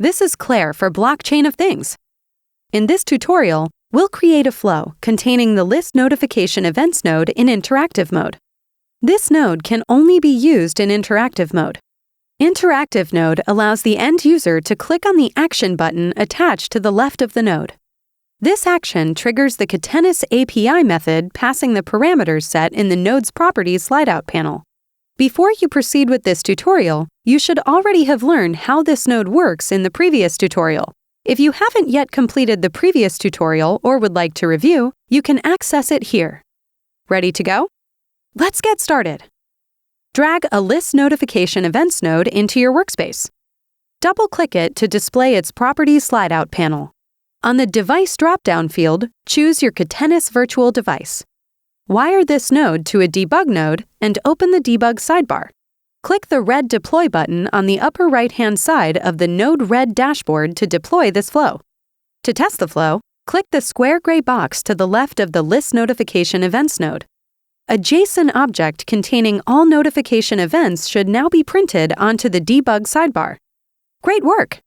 This is Claire for Blockchain of Things. In this tutorial, we'll create a flow containing the list notification events node in interactive mode. This node can only be used in interactive mode. Interactive node allows the end user to click on the action button attached to the left of the node. This action triggers the Catenis API method passing the parameters set in the node's properties slideout panel. Before you proceed with this tutorial, you should already have learned how this node works in the previous tutorial. If you haven't yet completed the previous tutorial or would like to review, you can access it here. Ready to go? Let's get started. Drag a List Notification Events node into your workspace. Double-click it to display its Properties slideout panel. On the Device drop-down field, choose your Catenis virtual device. Wire this node to a debug node and open the debug sidebar. Click the red Deploy button on the upper right-hand side of the Node Red dashboard to deploy this flow. To test the flow, click the square gray box to the left of the List Notification Events node. A JSON object containing all notification events should now be printed onto the debug sidebar. Great work!